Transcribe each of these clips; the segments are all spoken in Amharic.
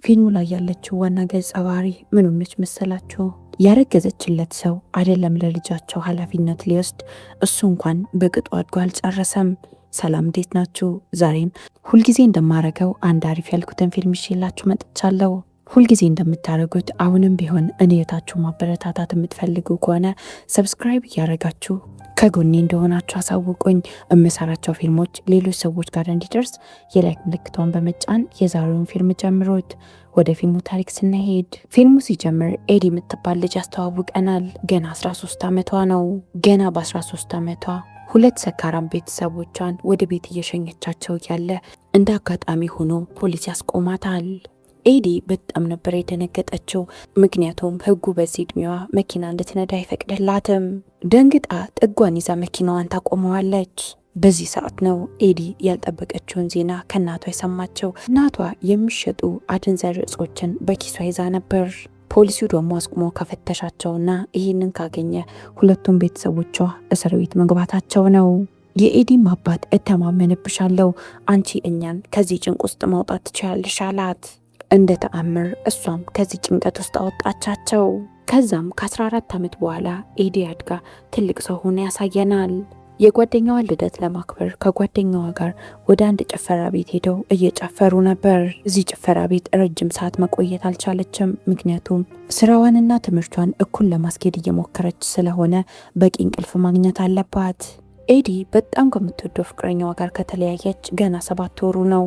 ፊልሙ ላይ ያለችው ዋና ገጸ ባህሪ ምን ሆነች መሰላችሁ? ያረገዘችለት ሰው አይደለም ለልጃቸው ኃላፊነት ሊወስድ እሱ እንኳን በቅጡ አድጎ አልጨረሰም። ሰላም እንዴት ናችሁ? ዛሬም ሁልጊዜ እንደማረገው አንድ አሪፍ ያልኩትን ፊልም ይዤላችሁ መጥቻለሁ። ሁልጊዜ እንደምታደርጉት አሁንም ቢሆን እኔታችሁ ማበረታታት የምትፈልጉ ከሆነ ሰብስክራይብ እያደረጋችሁ ከጎኔ እንደሆናችሁ አሳውቁኝ። የምሰራቸው ፊልሞች ሌሎች ሰዎች ጋር እንዲደርስ የላይክ ምልክቷን በመጫን የዛሬውን ፊልም ጀምሮት። ወደ ፊልሙ ታሪክ ስናሄድ ፊልሙ ሲጀምር ኤዲ የምትባል ልጅ ያስተዋውቀናል። ገና 13 ዓመቷ ነው። ገና በ13 ዓመቷ ሁለት ሰካራም ቤተሰቦቿን ወደ ቤት እየሸኘቻቸው ያለ እንደ አጋጣሚ ሆኖ ፖሊስ ያስቆማታል። ኤዲ በጣም ነበር የደነገጠችው። ምክንያቱም ሕጉ በዚህ እድሜዋ መኪና እንድትነዳ አይፈቅድላትም። ደንግጣ ጥጓን ይዛ መኪናዋን ታቆመዋለች። በዚህ ሰዓት ነው ኤዲ ያልጠበቀችውን ዜና ከእናቷ የሰማቸው። እናቷ የሚሸጡ አደንዛዥ እጾችን በኪሷ ይዛ ነበር። ፖሊሲው ደግሞ አስቁሞ ከፈተሻቸውና ይህንን ካገኘ ሁለቱም ቤተሰቦቿ እስር ቤት መግባታቸው ነው። የኤዲም አባት እተማመንብሻለሁ፣ አንቺ እኛን ከዚህ ጭንቅ ውስጥ ማውጣት ትችያለሽ አላት። እንደ ተአምር እሷም ከዚህ ጭንቀት ውስጥ አወጣቻቸው። ከዛም ከ14 ዓመት በኋላ ኤዲ አድጋ ትልቅ ሰው ሆነ ያሳየናል። የጓደኛዋን ልደት ለማክበር ከጓደኛዋ ጋር ወደ አንድ ጭፈራ ቤት ሄደው እየጨፈሩ ነበር። እዚህ ጭፈራ ቤት ረጅም ሰዓት መቆየት አልቻለችም። ምክንያቱም ስራዋንና ትምህርቷን እኩል ለማስኬድ እየሞከረች ስለሆነ በቂ እንቅልፍ ማግኘት አለባት። ኤዲ በጣም ከምትወደው ፍቅረኛዋ ጋር ከተለያየች ገና 7 ወሩ ነው።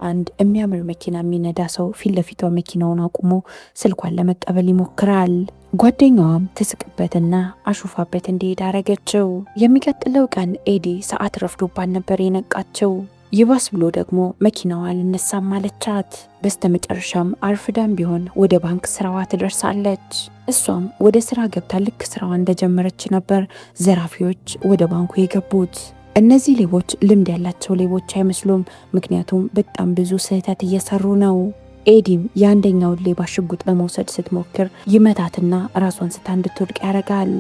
አንድ የሚያምር መኪና የሚነዳ ሰው ፊት ለፊቷ መኪናውን አቁሞ ስልኳን ለመቀበል ይሞክራል። ጓደኛዋም ትስቅበትና አሹፋበት እንዲሄድ አረገችው። የሚቀጥለው ቀን ኤዲ ሰዓት ረፍዶባት ነበር የነቃችው። ይባስ ብሎ ደግሞ መኪናዋ አልነሳም አለቻት። በስተመጨረሻም አርፍዳም ቢሆን ወደ ባንክ ስራዋ ትደርሳለች። እሷም ወደ ስራ ገብታ ልክ ስራዋ እንደጀመረች ነበር ዘራፊዎች ወደ ባንኩ የገቡት። እነዚህ ሌቦች ልምድ ያላቸው ሌቦች አይመስሉም። ምክንያቱም በጣም ብዙ ስህተት እየሰሩ ነው። ኤዲም የአንደኛውን ሌባ ሽጉጥ ለመውሰድ ስትሞክር ይመታትና ራሷን ስታ እንድትወድቅ ያደርጋል።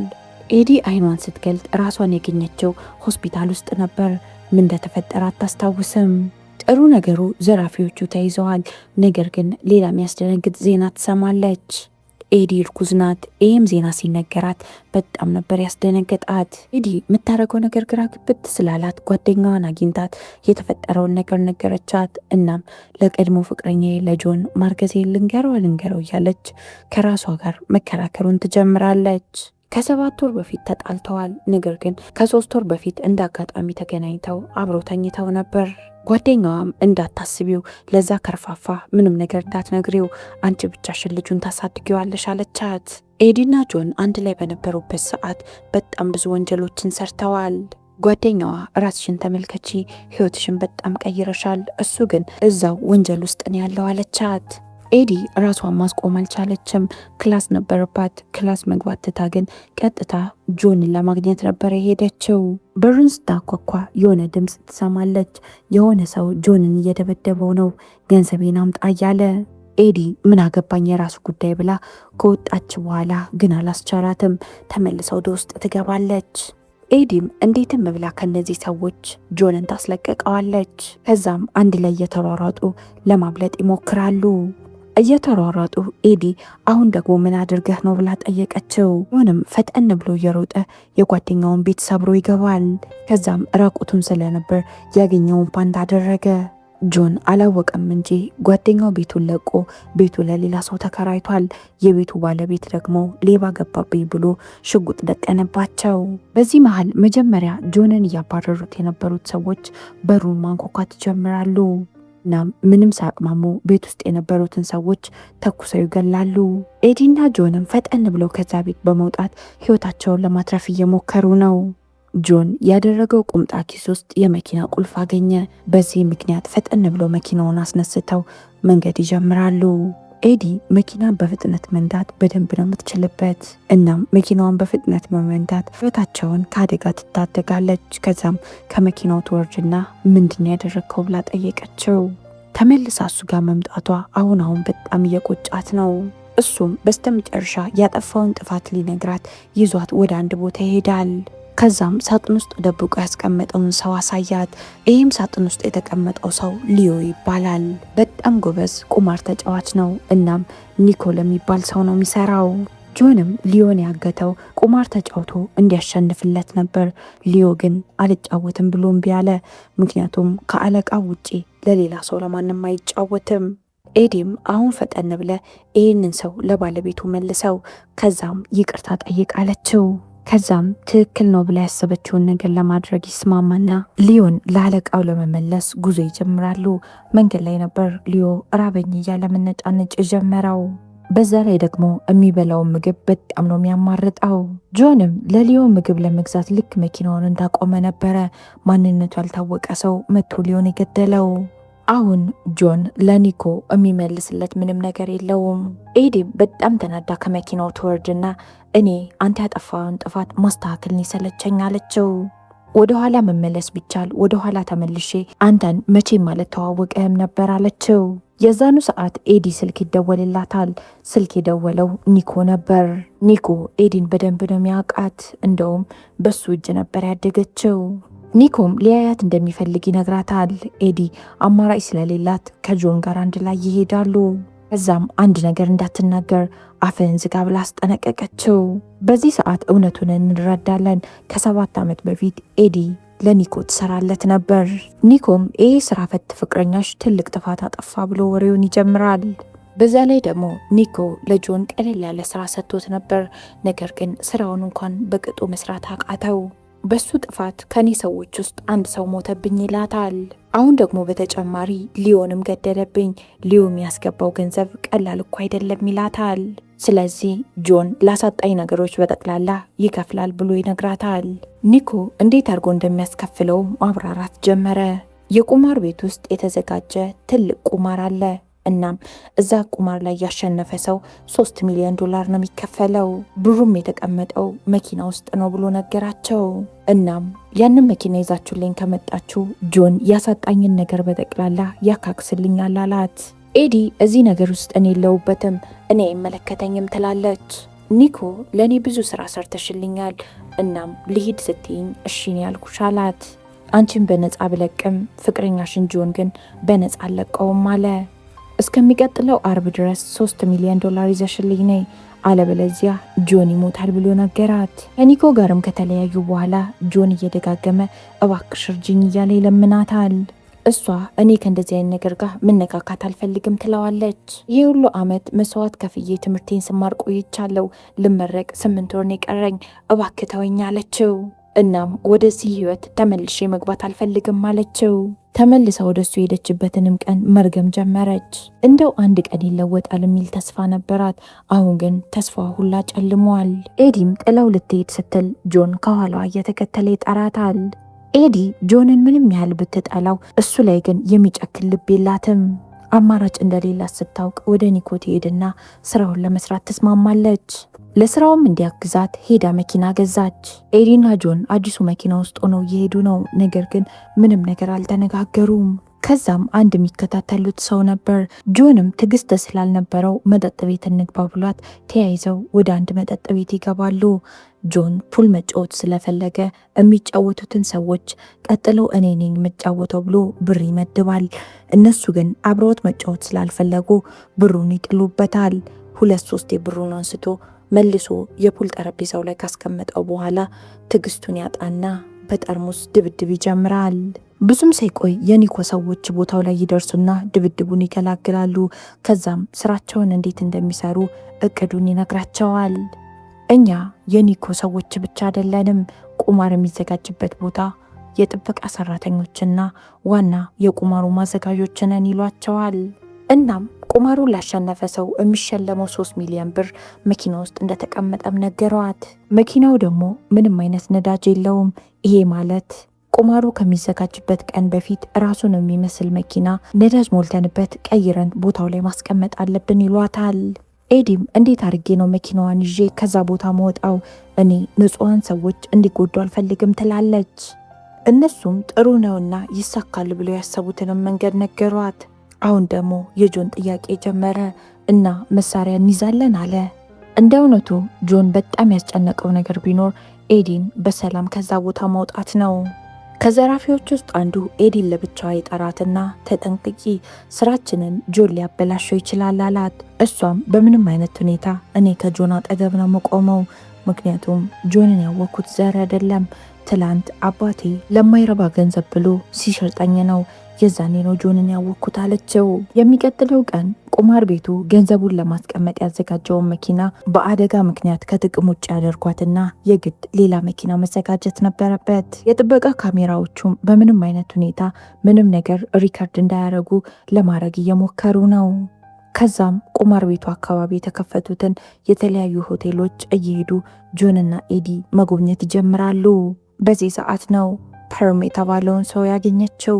ኤዲ አይኗን ስትገልጥ ራሷን ያገኘችው ሆስፒታል ውስጥ ነበር። ምን እንደተፈጠረ አታስታውስም። ጥሩ ነገሩ ዘራፊዎቹ ተይዘዋል። ነገር ግን ሌላ የሚያስደነግጥ ዜና ትሰማለች። ኤዲ እርጉዝ ናት። ይህም ዜና ሲነገራት በጣም ነበር ያስደነገጣት። ኤዲ የምታደርገው ነገር ግራ ግብት ስላላት ጓደኛዋን አግኝታት የተፈጠረውን ነገር ነገረቻት። እናም ለቀድሞ ፍቅረኛዬ ለጆን ማርገዜ ልንገረው እያለች ከራሷ ጋር መከራከሩን ትጀምራለች። ከ7 ወር በፊት ተጣልተዋል። ነገር ግን ከ3 ወር በፊት እንደ አጋጣሚ ተገናኝተው አብረው ተኝተው ነበር። ጓደኛዋም እንዳታስቢው፣ ለዛ ከርፋፋ ምንም ነገር እንዳትነግሪው፣ አንቺ ብቻሽን ልጁን ታሳድጊዋለሽ አለቻት። ኤዲና ጆን አንድ ላይ በነበሩበት ሰዓት በጣም ብዙ ወንጀሎችን ሰርተዋል። ጓደኛዋ ራስሽን ተመልከቺ፣ ህይወትሽን በጣም ቀይረሻል፣ እሱ ግን እዛው ወንጀል ውስጥ ነው ያለው አለቻት። ኤዲ ራሷን ማስቆም አልቻለችም። ክላስ ነበረባት። ክላስ መግባት ትታ ግን ቀጥታ ጆንን ለማግኘት ነበር የሄደችው። በሩን ስታኳኳ የሆነ ድምፅ ትሰማለች። የሆነ ሰው ጆንን እየደበደበው ነው፣ ገንዘቤን አምጣ እያለ። ኤዲ ምን አገባኝ የራሱ ጉዳይ ብላ ከወጣች በኋላ ግን አላስቻላትም። ተመልሳ ወደ ውስጥ ትገባለች። ኤዲም እንዴትም ብላ ከነዚህ ሰዎች ጆንን ታስለቀቀዋለች። ከዛም አንድ ላይ እየተሯሯጡ ለማምለጥ ይሞክራሉ። እየተሯሯጡ ኤዲ አሁን ደግሞ ምን አድርገህ ነው ብላ ጠየቀችው። ጆንም ፈጠን ብሎ እየሮጠ የጓደኛውን ቤት ሰብሮ ይገባል። ከዛም ራቁቱን ስለነበር ያገኘውን ፓንት አደረገ። ጆን አላወቀም እንጂ ጓደኛው ቤቱን ለቆ ቤቱ ለሌላ ሰው ተከራይቷል። የቤቱ ባለቤት ደግሞ ሌባ ገባብኝ ብሎ ሽጉጥ ደቀነባቸው። በዚህ መሃል መጀመሪያ ጆንን እያባረሩት የነበሩት ሰዎች በሩን ማንኳኳት ይጀምራሉ። እናም ምንም ሳያቅማሙ ቤት ውስጥ የነበሩትን ሰዎች ተኩሰው ይገላሉ። ኤዲና ጆንም ፈጠን ብለው ከዛ ቤት በመውጣት ህይወታቸውን ለማትረፍ እየሞከሩ ነው። ጆን ያደረገው ቁምጣ ኪስ ውስጥ የመኪና ቁልፍ አገኘ። በዚህ ምክንያት ፈጠን ብለው መኪናውን አስነስተው መንገድ ይጀምራሉ። ኤዲ መኪናን በፍጥነት መንዳት በደንብ ነው የምትችልበት። እናም መኪናዋን በፍጥነት በመንዳት ህይወታቸውን ከአደጋ ትታደጋለች። ከዛም ከመኪናው ትወርድና ምንድን ያደረግከው ብላ ጠየቀችው። ተመልሳ እሱ ጋር መምጣቷ አሁን በጣም እየቆጫት ነው። እሱም በስተመጨረሻ ያጠፋውን ጥፋት ሊነግራት ይዟት ወደ አንድ ቦታ ይሄዳል። ከዛም ሳጥን ውስጥ ደብቆ ያስቀመጠውን ሰው አሳያት። ይህም ሳጥን ውስጥ የተቀመጠው ሰው ሊዮ ይባላል። በጣም ጎበዝ ቁማር ተጫዋች ነው። እናም ኒኮ ለሚባል ሰው ነው የሚሰራው። ጆንም ሊዮን ያገተው ቁማር ተጫውቶ እንዲያሸንፍለት ነበር። ሊዮ ግን አልጫወትም ብሎ እምቢ አለ። ምክንያቱም ከአለቃው ውጪ ለሌላ ሰው ለማንም አይጫወትም። ኤዲም አሁን ፈጠን ብለ ይህንን ሰው ለባለቤቱ መልሰው፣ ከዛም ይቅርታ ጠይቅ አለችው። ከዛም ትክክል ነው ብላ ያሰበችውን ነገር ለማድረግ ይስማማና ሊዮን ለአለቃው ለመመለስ ጉዞ ይጀምራሉ። መንገድ ላይ ነበር ሊዮ ራበኝ እያለ መነጫነጭ ጀመረው። በዛ ላይ ደግሞ የሚበላውን ምግብ በጣም ነው የሚያማርጠው። ጆንም ለሊዮ ምግብ ለመግዛት ልክ መኪናውን እንዳቆመ ነበረ ማንነቱ ያልታወቀ ሰው መጥቶ ሊዮን የገደለው። አሁን ጆን ለኒኮ የሚመልስለት ምንም ነገር የለውም። ኤዲም በጣም ተናዳ ከመኪናው ትወርድና እኔ አንተ ያጠፋውን ጥፋት ማስተካከል ይሰለቸኝ አለችው። ወደ ኋላ መመለስ ቢቻል ወደ ኋላ ተመልሼ አንተን መቼም ማለት ተዋወቀህም ነበር አለችው። የዛኑ ሰዓት ኤዲ ስልክ ይደወልላታል። ስልክ የደወለው ኒኮ ነበር። ኒኮ ኤዲን በደንብ ነው የሚያውቃት። እንደውም በሱ እጅ ነበር ያደገችው። ኒኮም ሊያያት እንደሚፈልግ ይነግራታል። ኤዲ አማራጭ ስለሌላት ከጆን ጋር አንድ ላይ ይሄዳሉ። ከዛም አንድ ነገር እንዳትናገር አፍህን ዝጋ ብላ አስጠነቀቀችው። በዚህ ሰዓት እውነቱን እንረዳለን። ከ7 ዓመት በፊት ኤዲ ለኒኮ ትሰራለት ነበር። ኒኮም ይህ ስራ ፈት ፍቅረኛሽ ትልቅ ጥፋት አጠፋ ብሎ ወሬውን ይጀምራል። በዛ ላይ ደግሞ ኒኮ ለጆን ቀለል ያለ ስራ ሰጥቶት ነበር። ነገር ግን ስራውን እንኳን በቅጡ መስራት አቃተው። በሱ ጥፋት ከኔ ሰዎች ውስጥ አንድ ሰው ሞተብኝ ይላታል። አሁን ደግሞ በተጨማሪ ሊዮንም ገደለብኝ። ሊዮ የሚያስገባው ገንዘብ ቀላል እኮ አይደለም ይላታል። ስለዚህ ጆን ላሳጣኝ ነገሮች በጠቅላላ ይከፍላል ብሎ ይነግራታል። ኒኮ እንዴት አድርጎ እንደሚያስከፍለው ማብራራት ጀመረ። የቁማር ቤት ውስጥ የተዘጋጀ ትልቅ ቁማር አለ። እናም እዛ ቁማር ላይ ያሸነፈ ሰው $3 ሚሊዮን ነው የሚከፈለው። ብሩም የተቀመጠው መኪና ውስጥ ነው ብሎ ነገራቸው። እናም ያንን መኪና ይዛችሁልኝ ከመጣችሁ ጆን ያሳጣኝን ነገር በጠቅላላ ያካክስልኛል አላት። ኤዲ እዚህ ነገር ውስጥ እኔ የለሁበትም፣ እኔ አይመለከተኝም ትላለች። ኒኮ ለእኔ ብዙ ስራ ሰርተሽልኛል፣ እናም ልሂድ ስትይኝ እሺን ያልኩሽ አላት። አንቺን በነፃ ብለቅም ፍቅረኛሽን ጆን ግን በነፃ አለቀውም አለ። እስከሚቀጥለው አርብ ድረስ $3 ሚሊዮን ይዘሽልኝ ነይ፣ አለበለዚያ ጆን ይሞታል ብሎ ነገራት። ከኒኮ ጋርም ከተለያዩ በኋላ ጆን እየደጋገመ እባክሽ እርጅኝ እያለ ይለምናታል። እሷ እኔ ከእንደዚህ አይነት ነገር ጋር መነካካት አልፈልግም ትለዋለች። ይህ ሁሉ አመት መስዋዕት ከፍዬ ትምህርቴን ስማር ቆይቻለሁ፣ ልመረቅ 8 ወር የቀረኝ፣ እባክህ ተወኝ አለችው። እናም ወደዚህ ህይወት ተመልሼ መግባት አልፈልግም አለችው። ተመልሳ ወደሱ የሄደችበትንም ቀን መርገም ጀመረች። እንደው አንድ ቀን ይለወጣል የሚል ተስፋ ነበራት። አሁን ግን ተስፋ ሁላ ጨልሟል። ኤዲም ጥለው ልትሄድ ስትል ጆን ከኋላዋ እየተከተለ ይጠራታል። ኤዲ ጆንን ምንም ያህል ብትጠላው እሱ ላይ ግን የሚጨክል ልብ የላትም። አማራጭ እንደሌላት ስታውቅ ወደ ኒኮ ትሄድና ስራውን ለመስራት ትስማማለች። ለስራውም እንዲያግዛት ሄዳ መኪና ገዛች። ኤዲና ጆን አዲሱ መኪና ውስጥ ሆነው እየሄዱ ነው። ነገር ግን ምንም ነገር አልተነጋገሩም። ከዛም አንድ የሚከታተሉት ሰው ነበር። ጆንም ትዕግስት ስላልነበረው መጠጥ ቤት እንግባ ብሏት ተያይዘው ወደ አንድ መጠጥ ቤት ይገባሉ። ጆን ፑል መጫወት ስለፈለገ የሚጫወቱትን ሰዎች ቀጥለው እኔ ነኝ የምጫወተው ብሎ ብር ይመድባል። እነሱ ግን አብረውት መጫወት ስላልፈለጉ ብሩን ይጥሉበታል። 2-3 ብሩን አንስቶ መልሶ የፑል ጠረጴዛው ላይ ካስቀመጠው በኋላ ትዕግስቱን ያጣና በጠርሙስ ድብድብ ይጀምራል። ብዙም ሳይቆይ የኒኮ ሰዎች ቦታው ላይ ይደርሱና ድብድቡን ይገላግላሉ። ከዛም ስራቸውን እንዴት እንደሚሰሩ እቅዱን ይነግራቸዋል። እኛ የኒኮ ሰዎች ብቻ አይደለንም፣ ቁማር የሚዘጋጅበት ቦታ የጥበቃ ሰራተኞችና ዋና የቁማሩ ማዘጋጆች ነን ይሏቸዋል። እናም ቁማሩን ላሸነፈ ሰው የሚሸለመው 3 ሚሊዮን ብር መኪና ውስጥ እንደተቀመጠም ነገሯት። መኪናው ደግሞ ምንም አይነት ነዳጅ የለውም። ይሄ ማለት ቁማሩ ከሚዘጋጅበት ቀን በፊት ራሱን የሚመስል መኪና ነዳጅ ሞልተንበት ቀይረን ቦታው ላይ ማስቀመጥ አለብን ይሏታል። ኤዲም እንዴት አድርጌ ነው መኪናዋን ይዤ ከዛ ቦታ መውጣው? እኔ ንጹሃን ሰዎች እንዲጎዱ አልፈልግም ትላለች። እነሱም ጥሩ ነውና ይሳካል ብለው ያሰቡትንም መንገድ ነገሯት። አሁን ደግሞ የጆን ጥያቄ ጀመረ እና መሳሪያ እንይዛለን አለ። እንደ እውነቱ ጆን በጣም ያስጨነቀው ነገር ቢኖር ኤዲን በሰላም ከዛ ቦታ መውጣት ነው። ከዘራፊዎች ውስጥ አንዱ ኤዲን ለብቻዋ የጠራትና ተጠንቅቂ፣ ስራችንን ጆን ሊያበላሸው ይችላል አላት። እሷም በምንም አይነት ሁኔታ እኔ ከጆን አጠገብ ነው መቆመው፣ ምክንያቱም ጆንን ያወቅኩት ዛሬ አይደለም፣ ትላንት አባቴ ለማይረባ ገንዘብ ብሎ ሲሸጠኝ ነው፣ የዛኔ ነው ጆንን ያወቅኩት አለችው። የሚቀጥለው ቀን ቁማር ቤቱ ገንዘቡን ለማስቀመጥ ያዘጋጀውን መኪና በአደጋ ምክንያት ከጥቅም ውጭ ያደርጓትና የግድ ሌላ መኪና መዘጋጀት ነበረበት። የጥበቃ ካሜራዎቹም በምንም አይነት ሁኔታ ምንም ነገር ሪከርድ እንዳያደርጉ ለማድረግ እየሞከሩ ነው። ከዛም ቁማር ቤቱ አካባቢ የተከፈቱትን የተለያዩ ሆቴሎች እየሄዱ ጆንና ኤዲ መጎብኘት ይጀምራሉ። በዚህ ሰዓት ነው ፐርም የተባለውን ሰው ያገኘችው።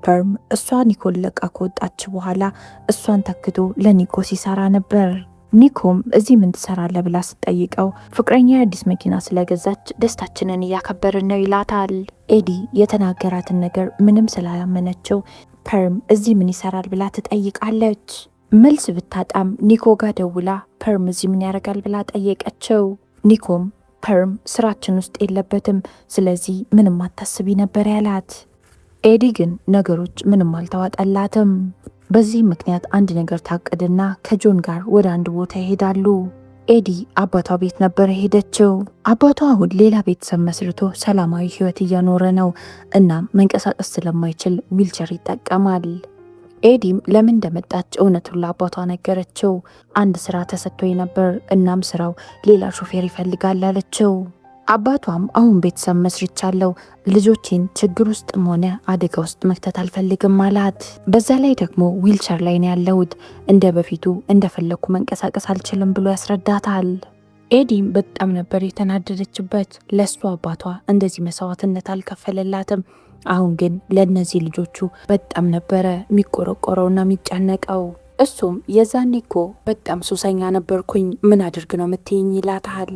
ፐርም እሷ ኒኮን ለቃ ከወጣች በኋላ እሷን ተክቶ ለኒኮ ሲሰራ ነበር። ኒኮም እዚህ ምን ትሰራለህ ብላ ስትጠይቀው ፍቅረኛ አዲስ መኪና ስለገዛች ደስታችንን እያከበርን ነው ይላታል። ኤዲ የተናገራትን ነገር ምንም ስላላመነችው ፐርም እዚህ ምን ይሰራል ብላ ትጠይቃለች። መልስ ብታጣም ኒኮ ጋር ደውላ ፐርም እዚህ ምን ያደርጋል ብላ ጠየቀችው። ኒኮም ፐርም ስራችን ውስጥ የለበትም፣ ስለዚህ ምንም አታስቢ ነበር ያላት። ኤዲ ግን ነገሮች ምንም አልተዋጠላትም። በዚህ ምክንያት አንድ ነገር ታቅድና ከጆን ጋር ወደ አንድ ቦታ ይሄዳሉ። ኤዲ አባቷ ቤት ነበር ሄደችው። አባቷ አሁን ሌላ ቤተሰብ መስርቶ ሰላማዊ ህይወት እየኖረ ነው። እናም መንቀሳቀስ ስለማይችል ዊልቸር ይጠቀማል። ኤዲም ለምን እንደመጣች እውነቱን ለአባቷ ነገረችው። አንድ ስራ ተሰጥቶኝ ነበር፣ እናም ስራው ሌላ ሾፌር ይፈልጋል አለችው። አባቷም አሁን ቤተሰብ መስርቻለሁ፣ ልጆቼን ችግር ውስጥም ሆነ አደጋ ውስጥ መክተት አልፈልግም አላት። በዛ ላይ ደግሞ ዊልቸር ላይ ነው ያለሁት፣ እንደ በፊቱ እንደፈለግኩ መንቀሳቀስ አልችልም ብሎ ያስረዳታል። ኤዲም በጣም ነበር የተናደደችበት። ለእሱ አባቷ እንደዚህ መስዋዕትነት አልከፈለላትም። አሁን ግን ለእነዚህ ልጆቹ በጣም ነበረ የሚቆረቆረውና የሚጨነቀው። እሱም የዛኔ እኮ በጣም ሱሰኛ ነበርኩኝ፣ ምን አድርግ ነው የምትይኝ ይላታል።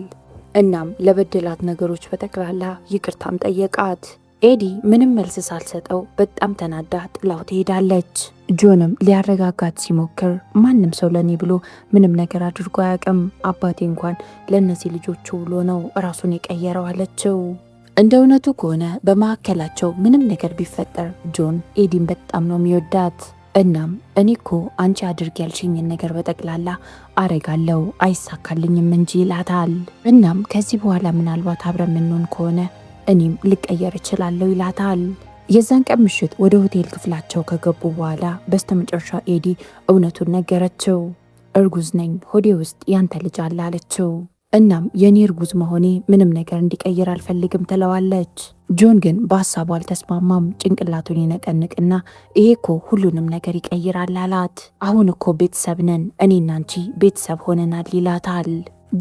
እናም ለበደላት ነገሮች በጠቅላላ ይቅርታም ጠየቃት። ኤዲ ምንም መልስ ሳልሰጠው በጣም ተናዳ ጥላው ትሄዳለች። ጆንም ሊያረጋጋት ሲሞክር ማንም ሰው ለኔ ብሎ ምንም ነገር አድርጎ አያውቅም፣ አባቴ እንኳን ለእነዚህ ልጆቹ ብሎ ነው ራሱን የቀየረው አለችው። እንደ እውነቱ ከሆነ በመካከላቸው ምንም ነገር ቢፈጠር ጆን ኤዲን በጣም ነው የሚወዳት። እናም እኔ እኮ አንቺ አድርግ ያልሽኝን ነገር በጠቅላላ አረጋለሁ አይሳካልኝም እንጂ ይላታል። እናም ከዚህ በኋላ ምናልባት አብረን የምንሆን ከሆነ እኔም ልቀየር እችላለሁ ይላታል። የዛን ቀን ምሽት ወደ ሆቴል ክፍላቸው ከገቡ በኋላ በስተመጨረሻ ኤዲ እውነቱን ነገረችው። እርጉዝ ነኝ፣ ሆዴ ውስጥ ያንተ ልጅ አለ አለችው። እናም የኔ እርጉዝ መሆኔ ምንም ነገር እንዲቀይር አልፈልግም ትለዋለች። ጆን ግን በሀሳቡ አልተስማማም። ጭንቅላቱን ይነቀንቅና ይሄ እኮ ሁሉንም ነገር ይቀይራል አላት። አሁን እኮ ቤተሰብ ነን፣ እኔና አንቺ ቤተሰብ ሆነናል ይላታል።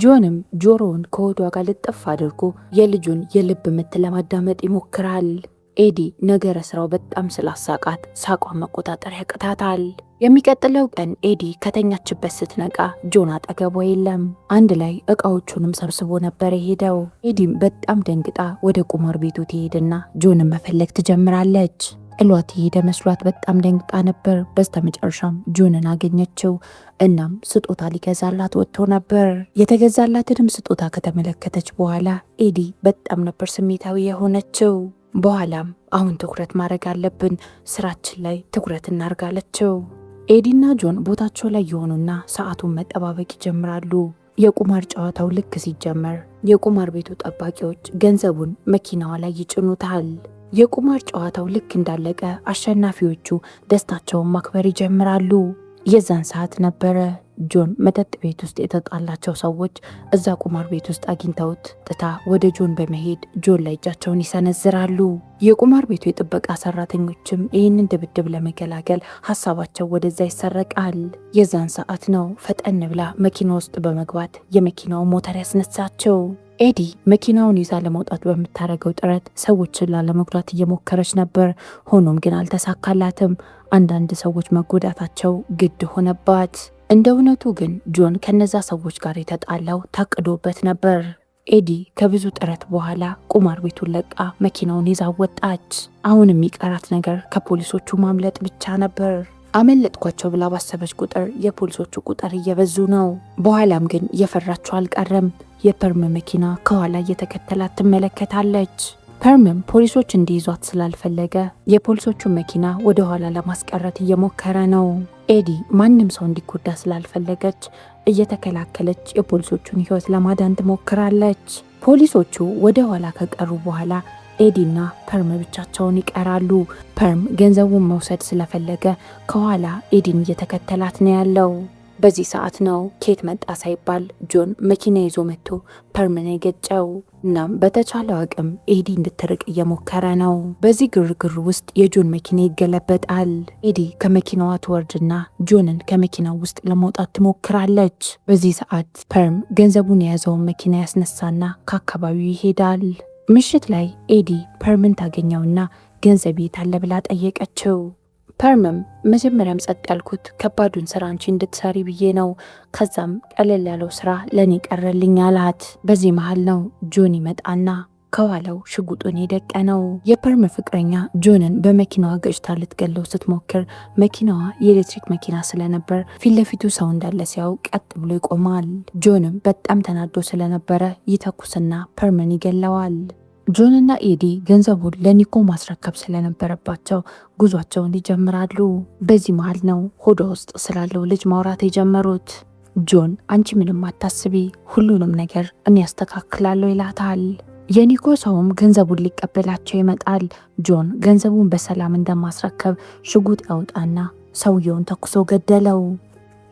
ጆንም ጆሮውን ከሆዷ ጋር ልጥፍ አድርጎ የልጁን የልብ ምት ለማዳመጥ ይሞክራል። ኤዲ ነገረ ስራው በጣም ስላሳቃት ሳቋን መቆጣጠር ያቅታታል። የሚቀጥለው ቀን ኤዲ ከተኛችበት ስትነቃ ጆን አጠገቧ የለም። አንድ ላይ እቃዎቹንም ሰብስቦ ነበር የሄደው። ኤዲም በጣም ደንግጣ ወደ ቁማር ቤቱ ትሄድና ጆንን መፈለግ ትጀምራለች። ጥሏት የሄደ መስሏት በጣም ደንግጣ ነበር። በስተመጨረሻም ጆንን አገኘችው። እናም ስጦታ ሊገዛላት ወጥቶ ነበር። የተገዛላትንም ስጦታ ከተመለከተች በኋላ ኤዲ በጣም ነበር ስሜታዊ የሆነችው። በኋላም አሁን ትኩረት ማድረግ አለብን፣ ስራችን ላይ ትኩረት እናርጋለችው። ኤዲና ጆን ቦታቸው ላይ የሆኑና ሰዓቱን መጠባበቅ ይጀምራሉ። የቁማር ጨዋታው ልክ ሲጀመር የቁማር ቤቱ ጠባቂዎች ገንዘቡን መኪናዋ ላይ ይጭኑታል። የቁማር ጨዋታው ልክ እንዳለቀ አሸናፊዎቹ ደስታቸውን ማክበር ይጀምራሉ። የዛን ሰዓት ነበረ ጆን መጠጥ ቤት ውስጥ የተጣላቸው ሰዎች እዛ ቁማር ቤት ውስጥ አግኝተውት ጥታ ወደ ጆን በመሄድ ጆን ላይ እጃቸውን ይሰነዝራሉ። የቁማር ቤቱ የጥበቃ ሰራተኞችም ይህንን ድብድብ ለመገላገል ሀሳባቸው ወደዛ ይሰረቃል። የዛን ሰዓት ነው ፈጠን ብላ መኪና ውስጥ በመግባት የመኪናው ሞተር ያስነሳቸው። ኤዲ መኪናውን ይዛ ለመውጣት በምታደርገው ጥረት ሰዎችን ላለመጉዳት እየሞከረች ነበር። ሆኖም ግን አልተሳካላትም። አንዳንድ ሰዎች መጎዳታቸው ግድ ሆነባት። እንደ እውነቱ ግን ጆን ከነዛ ሰዎች ጋር የተጣላው ታቅዶበት ነበር። ኤዲ ከብዙ ጥረት በኋላ ቁማር ቤቱን ለቃ መኪናውን ይዛ ወጣች። አሁን የሚቀራት ነገር ከፖሊሶቹ ማምለጥ ብቻ ነበር። አመለጥኳቸው ብላ ባሰበች ቁጥር የፖሊሶቹ ቁጥር እየበዙ ነው። በኋላም ግን የፈራቸው አልቀረም። የፐርም መኪና ከኋላ እየተከተላት ትመለከታለች። ፐርምም ፖሊሶች እንዲይዟት ስላልፈለገ የፖሊሶቹን መኪና ወደ ኋላ ለማስቀረት እየሞከረ ነው። ኤዲ ማንም ሰው እንዲጎዳ ስላልፈለገች እየተከላከለች የፖሊሶቹን ሕይወት ለማዳን ትሞክራለች። ፖሊሶቹ ወደ ኋላ ከቀሩ በኋላ ኤዲና ፐርም ብቻቸውን ይቀራሉ። ፐርም ገንዘቡን መውሰድ ስለፈለገ ከኋላ ኤዲን እየተከተላት ነው ያለው። በዚህ ሰዓት ነው ኬት መጣ ሳይባል ጆን መኪና ይዞ መጥቶ ፐርምን የገጨው። እናም በተቻለው አቅም ኤዲ እንድትርቅ እየሞከረ ነው። በዚህ ግርግር ውስጥ የጆን መኪና ይገለበጣል። ኤዲ ከመኪናዋ ትወርድና ጆንን ከመኪናው ውስጥ ለማውጣት ትሞክራለች። በዚህ ሰዓት ፐርም ገንዘቡን የያዘውን መኪና ያስነሳና ከአካባቢው ይሄዳል። ምሽት ላይ ኤዲ ፐርምን ታገኘውና ገንዘብ የት አለ ብላ ጠየቀችው። ፐርምም መጀመሪያም ጸጥ ያልኩት ከባዱን ስራ አንቺ እንድትሰሪ ብዬ ነው፣ ከዛም ቀለል ያለው ስራ ለኔ ቀረልኝ አላት። በዚህ መሃል ነው ጆን ይመጣና ከኋላው ሽጉጡን የደቀነው። የፐርም ፍቅረኛ ጆንን በመኪናዋ ገጭታ ልትገለው ስትሞክር መኪናዋ የኤሌክትሪክ መኪና ስለነበር ፊት ለፊቱ ሰው እንዳለ ሲያው ቀጥ ብሎ ይቆማል። ጆንም በጣም ተናዶ ስለነበረ ይተኩስና ፐርምን ይገለዋል። ጆንና ኤዲ ገንዘቡን ለኒኮ ማስረከብ ስለነበረባቸው ጉዟቸውን ይጀምራሉ። በዚህ መሃል ነው ሆዷ ውስጥ ስላለው ልጅ ማውራት የጀመሩት። ጆን አንቺ ምንም አታስቢ፣ ሁሉንም ነገር እኔ ያስተካክላለሁ ይላታል። የኒኮ ሰውም ገንዘቡን ሊቀበላቸው ይመጣል። ጆን ገንዘቡን በሰላም እንደማስረከብ ሽጉጥ ያውጣና ሰውየውን ተኩሶ ገደለው።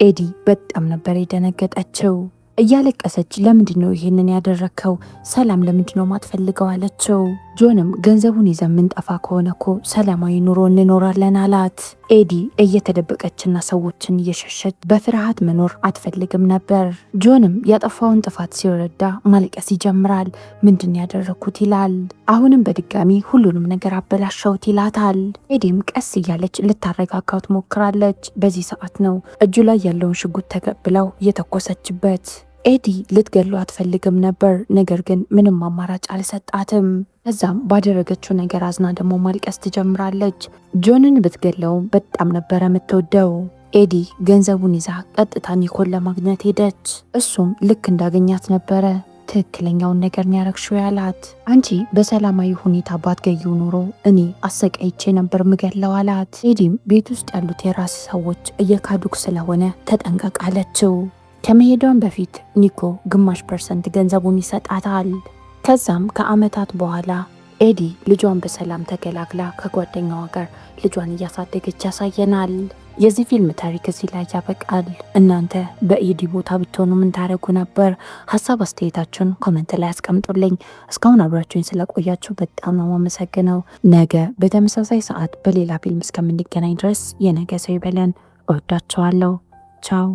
ኤዲ በጣም ነበር የደነገጠችው። እያለቀሰች ለምንድን ነው ይሄንን ያደረከው? ሰላም ለምንድን ነው ማትፈልገው አለችው። ጆንም ገንዘቡን ይዘን ምንጠፋ ከሆነ እኮ ሰላማዊ ኑሮ እንኖራለን አላት። ኤዲ እየተደበቀችና ሰዎችን እየሸሸች በፍርሃት መኖር አትፈልግም ነበር። ጆንም ያጠፋውን ጥፋት ሲረዳ ማልቀስ ይጀምራል። ምንድን ያደረኩት ይላል። አሁንም በድጋሚ ሁሉንም ነገር አበላሸውት ይላታል። ኤዲም ቀስ እያለች ልታረጋጋው ትሞክራለች። በዚህ ሰዓት ነው እጁ ላይ ያለውን ሽጉጥ ተቀብለው እየተኮሰችበት። ኤዲ ልትገለው አትፈልግም ነበር፣ ነገር ግን ምንም አማራጭ አልሰጣትም። ከዛም ባደረገችው ነገር አዝና ደግሞ ማልቀስ ትጀምራለች። ጆንን ብትገለውም በጣም ነበረ የምትወደው። ኤዲ ገንዘቡን ይዛ ቀጥታ ኒኮን ለማግኘት ሄደች። እሱም ልክ እንዳገኛት ነበረ ትክክለኛውን ነገር ያረግሽው ያላት። አንቺ በሰላማዊ ሁኔታ ባትገዩ ኑሮ እኔ አሰቃይቼ ነበር ምገለው አላት። ኤዲም ቤት ውስጥ ያሉት የራስ ሰዎች እየካዱክ ስለሆነ ተጠንቀቅ አለችው። ከመሄዷን በፊት ኒኮ ግማሽ % ገንዘቡን ይሰጣታል። ከዛም ከአመታት በኋላ ኤዲ ልጇን በሰላም ተገላግላ ከጓደኛዋ ጋር ልጇን እያሳደገች ያሳየናል። የዚህ ፊልም ታሪክ እዚህ ላይ ያበቃል። እናንተ በኤዲ ቦታ ብትሆኑ ምን ታደርጉ ነበር? ሀሳብ አስተያየታችሁን ኮመንት ላይ አስቀምጡልኝ። እስካሁን አብራችሁኝ ስለቆያችሁ በጣም ነው የማመሰግነው። ነገ በተመሳሳይ ሰዓት በሌላ ፊልም እስከምንገናኝ ድረስ የነገ ሰው ይበለን። እወዳችኋለሁ። ቻው